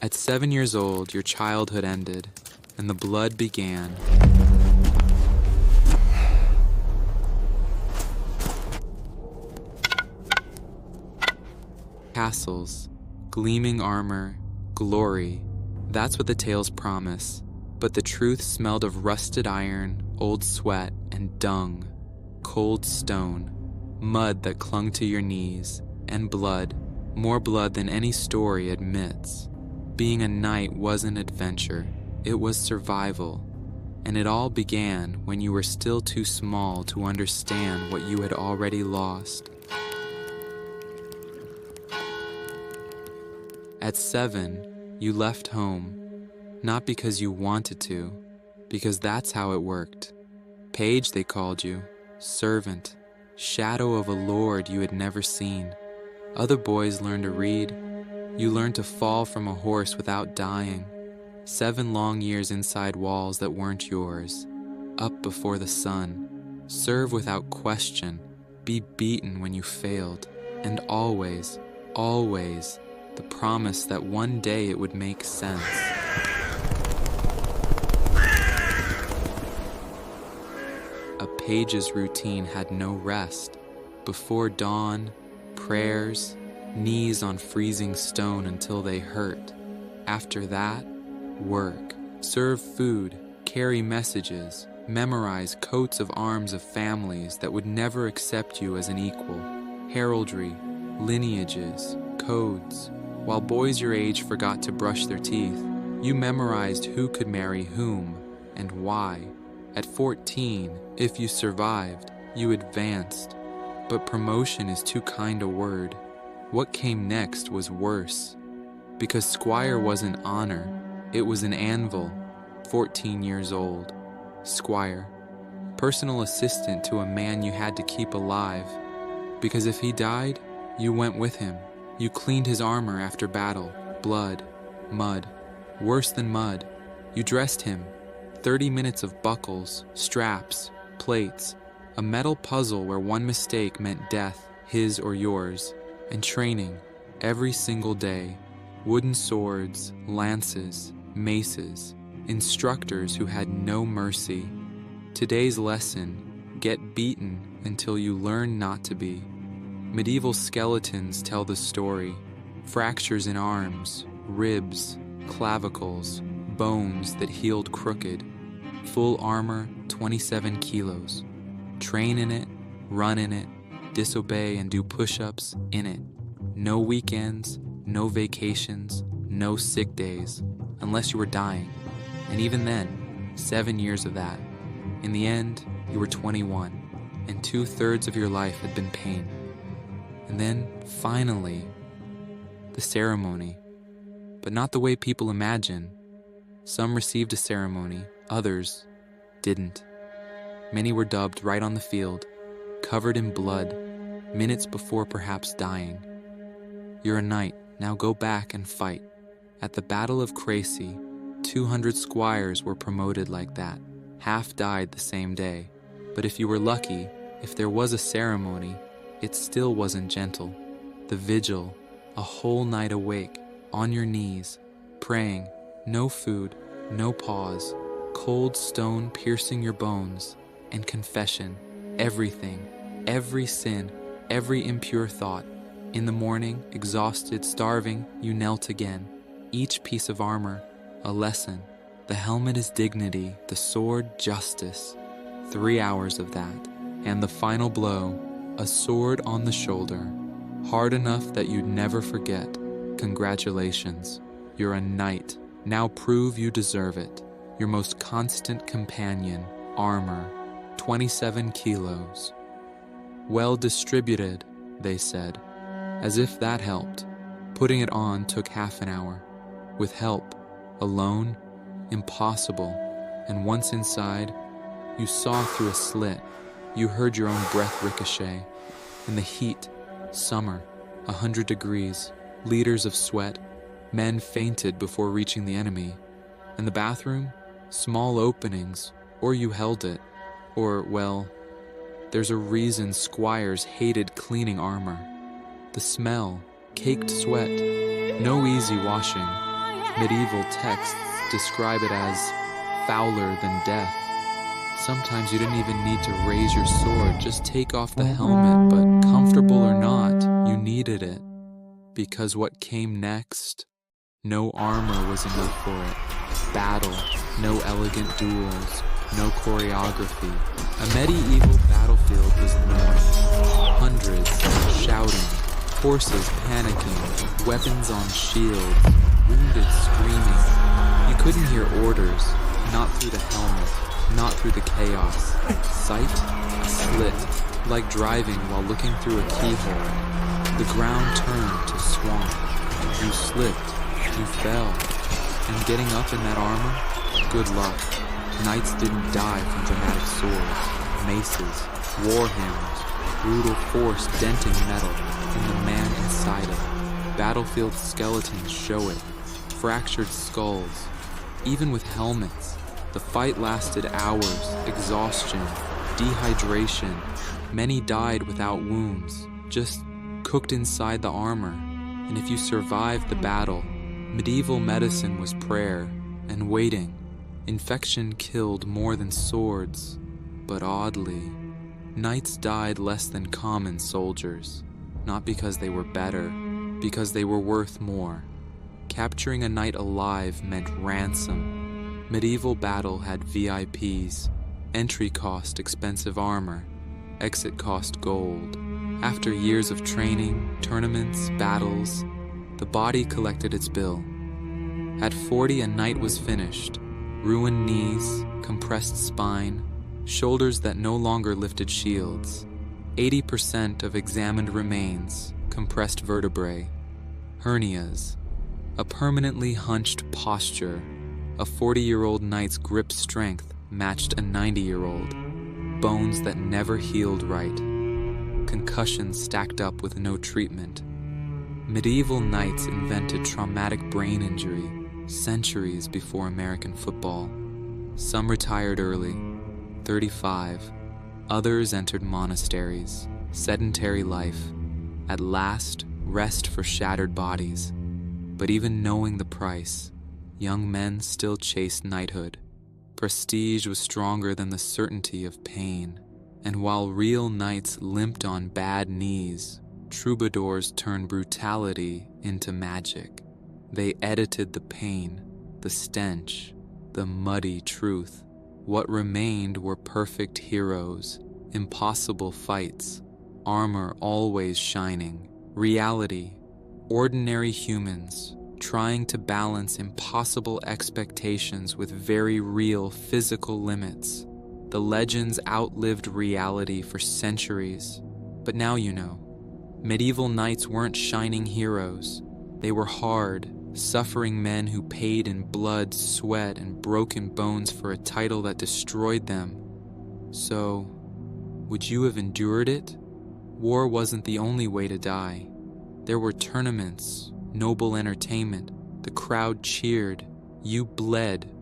At 7 years old, your childhood ended, and the blood began. Castles, gleaming armor, glory. That's what the tales promise. But the truth smelled of rusted iron, old sweat, and dung. Cold stone, mud that clung to your knees, and blood, more blood than any story admits. Being a knight wasn't adventure, it was survival. And it all began when you were still too small to understand what you had already lost. At 7, you left home, not because you wanted to, because that's how it worked. Page, they called you, servant, shadow of a lord you had never seen. Other boys learned to read. You learned to fall from a horse without dying. 7 long years inside walls that weren't yours, up before the sun. Serve without question, be beaten when you failed, and always, always, the promise that one day it would make sense. A page's routine had no rest. Before dawn, prayers, knees on freezing stone until they hurt. After that, work. Serve food, carry messages, memorize coats of arms of families that would never accept you as an equal. Heraldry, lineages, codes. While boys your age forgot to brush their teeth, you memorized who could marry whom and why. At 14, if you survived, you advanced. But promotion is too kind a word. What came next was worse. Because squire wasn't honor, it was an anvil. 14 years old. Squire. Personal assistant to a man you had to keep alive. Because if he died, you went with him. You cleaned his armor after battle. Blood. Mud. Worse than mud. You dressed him. 30 minutes of buckles, straps, plates. A metal puzzle where one mistake meant death, his or yours. And training, every single day. Wooden swords, lances, maces. Instructors who had no mercy. Today's lesson, get beaten until you learn not to be. Medieval skeletons tell the story. Fractures in arms, ribs, clavicles, bones that healed crooked. Full armor, 27 kilos. Train in it, run in it, disobey and do push-ups in it. No weekends, no vacations, no sick days, unless you were dying. And even then, 7 years of that. In the end, you were 21, and 2/3 of your life had been pain. And then, finally, the ceremony. But not the way people imagine. Some received a ceremony, others didn't. Many were dubbed right on the field, covered in blood, minutes before perhaps dying. You're a knight, now go back and fight. At the Battle of Crecy, 200 squires were promoted like that. Half died the same day. But if you were lucky, if there was a ceremony, it still wasn't gentle. The vigil, a whole night awake, on your knees, praying, no food, no pause, cold stone piercing your bones, and confession, everything, every sin, every impure thought. In the morning, exhausted, starving, you knelt again. Each piece of armor, a lesson. The helmet is dignity, the sword, justice. 3 hours of that. And the final blow, a sword on the shoulder. Hard enough that you'd never forget. Congratulations. You're a knight. Now prove you deserve it. Your most constant companion, armor. 27 kilos. Well distributed, they said. As if that helped. Putting it on took half an hour. With help, alone, impossible. And once inside, you saw through a slit. You heard your own breath ricochet. In the heat, summer, 100 degrees, liters of sweat, men fainted before reaching the enemy. And the bathroom, small openings, or you held it. Or, well, there's a reason squires hated cleaning armor. The smell, caked sweat, no easy washing. Medieval texts describe it as fouler than death. Sometimes you didn't even need to raise your sword, just take off the helmet, but comfortable or not, you needed it. Because what came next, no armor was enough for it. Battle, no elegant duels, no choreography. A medieval battlefield was normal. Hundreds shouting, horses panicking, weapons on shields, wounded screaming. You couldn't hear orders, not through the helmet, not through the chaos. Sight? A slit, like driving while looking through a keyhole. The ground turned to swamp. You slipped, you fell. And getting up in that armor? Good luck. Knights didn't die from dramatic swords, maces, war hammers, brutal force denting metal, and the man inside it. Battlefield skeletons show it, fractured skulls. Even with helmets, the fight lasted hours, exhaustion, dehydration. Many died without wounds, just cooked inside the armor. And if you survived the battle, medieval medicine was prayer and waiting. Infection killed more than swords, but oddly, knights died less than common soldiers, not because they were better, because they were worth more. Capturing a knight alive meant ransom. Medieval battle had VIPs, entry cost expensive armor, exit cost gold. After years of training, tournaments, battles, the body collected its bill. At 40, a knight was finished. Ruined knees, compressed spine, shoulders that no longer lifted shields. 80% of examined remains, compressed vertebrae, hernias, a permanently hunched posture. A 40-year-old knight's grip strength matched a 90-year-old. Bones that never healed right. Concussions stacked up with no treatment. Medieval knights invented traumatic brain injury centuries before American football. Some retired early, 35. Others entered monasteries, sedentary life. At last, rest for shattered bodies. But even knowing the price, young men still chased knighthood. Prestige was stronger than the certainty of pain. And while real knights limped on bad knees, troubadours turned brutality into magic. They edited the pain, the stench, the muddy truth. What remained were perfect heroes, impossible fights, armor always shining, reality, ordinary humans trying to balance impossible expectations with very real physical limits. The legends outlived reality for centuries, but now you know. Medieval knights weren't shining heroes. They were hard, suffering men who paid in blood, sweat, and broken bones for a title that destroyed them. So, would you have endured it? War wasn't the only way to die. There were tournaments, noble entertainment. The crowd cheered. You bled.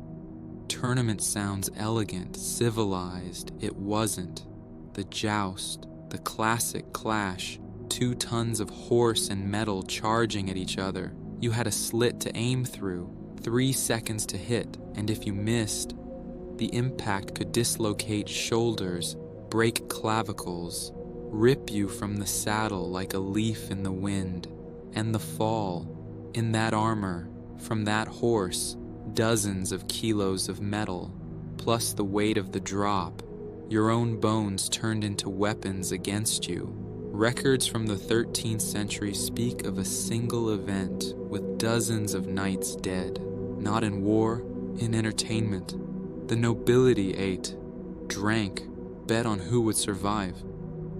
Tournament sounds elegant, civilized. It wasn't. The joust, the classic clash, 2 tons of horse and metal charging at each other. You had a slit to aim through, 3 seconds to hit, and if you missed, the impact could dislocate shoulders, break clavicles, rip you from the saddle like a leaf in the wind. And the fall, in that armor, from that horse, dozens of kilos of metal, plus the weight of the drop, your own bones turned into weapons against you. Records from the 13th century speak of a single event with dozens of knights dead, not in war, in entertainment. The nobility ate, drank, bet on who would survive.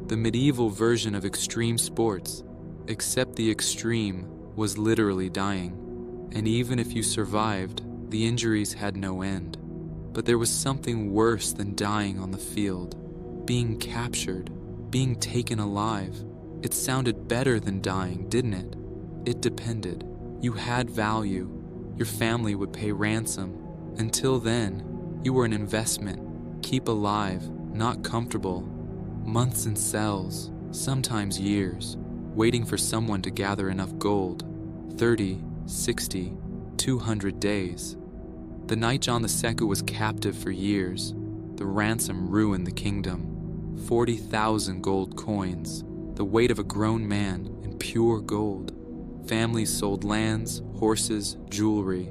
The medieval version of extreme sports, except the extreme was literally dying. And even if you survived, the injuries had no end. But there was something worse than dying on the field. Being captured, being taken alive. It sounded better than dying, didn't it? It depended. You had value. Your family would pay ransom. Until then, you were an investment. Keep alive, not comfortable. Months in cells, sometimes years, waiting for someone to gather enough gold. 30, 60, 200 days. The night John II was captive for years, the ransom ruined the kingdom. 40,000 gold coins, the weight of a grown man in pure gold. Families sold lands, horses, jewelry.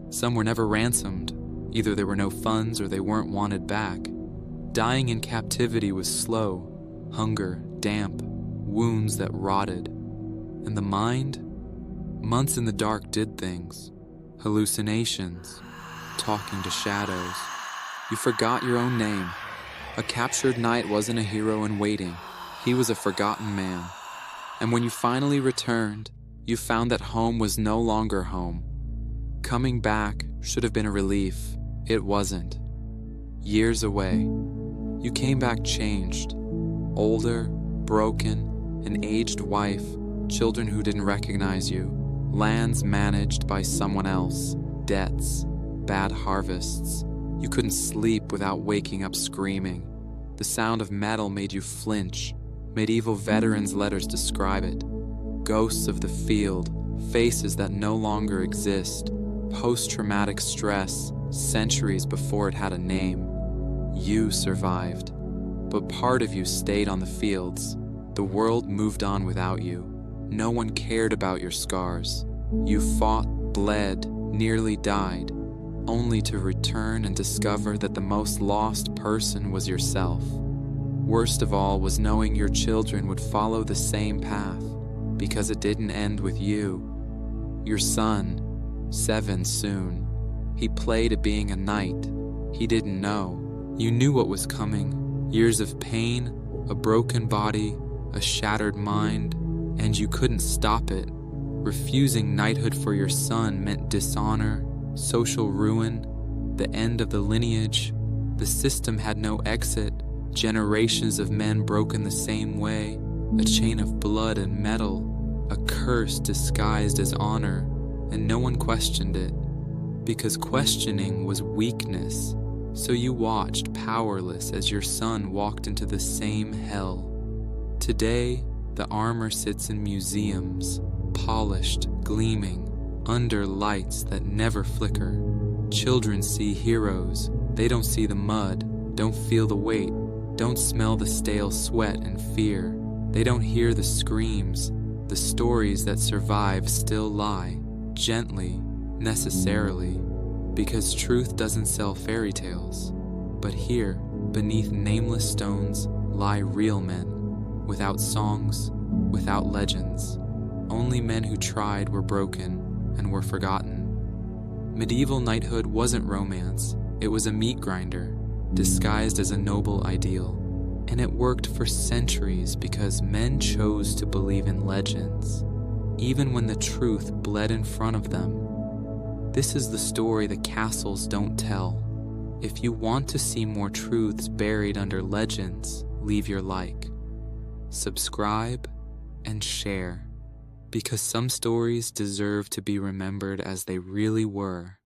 Some were never ransomed. Either there were no funds or they weren't wanted back. Dying in captivity was slow, hunger, damp, wounds that rotted. And the mind? Months in the dark did things. Hallucinations, talking to shadows. You forgot your own name. A captured knight wasn't a hero in waiting. He was a forgotten man. And when you finally returned, you found that home was no longer home. Coming back should have been a relief. It wasn't. Years away, you came back changed. Older, broken, an aged wife, children who didn't recognize you, lands managed by someone else, debts, bad harvests. You couldn't sleep without waking up screaming. The sound of metal made you flinch. Medieval veterans' letters describe it. Ghosts of the field, faces that no longer exist, post-traumatic stress, centuries before it had a name. You survived, but part of you stayed on the fields. The world moved on without you. No one cared about your scars. You fought, bled, nearly died, only to return and discover that the most lost person was yourself. Worst of all was knowing your children would follow the same path, because it didn't end with you. Your son, 7 soon, he played at being a knight. He didn't know. You knew what was coming. Years of pain, a broken body, a shattered mind, and you couldn't stop it. Refusing knighthood for your son meant dishonor, social ruin, the end of the lineage. The system had no exit. Generations of men broken the same way, a chain of blood and metal, a curse disguised as honor, and no one questioned it, because questioning was weakness. So you watched powerless as your son walked into the same hell. Today, the armor sits in museums, polished, gleaming, under lights that never flicker. Children see heroes. They don't see the mud, don't feel the weight, don't smell the stale sweat and fear. They don't hear the screams. The stories that survive still lie, gently, necessarily, because truth doesn't sell fairy tales. But here, beneath nameless stones, lie real men, without songs, without legends. Only men who tried were broken and were forgotten. Medieval knighthood wasn't romance. It was a meat grinder, disguised as a noble ideal. And it worked for centuries because men chose to believe in legends, even when the truth bled in front of them. This is the story the castles don't tell. If you want to see more truths buried under legends, leave your like, subscribe, and share, because some stories deserve to be remembered as they really were.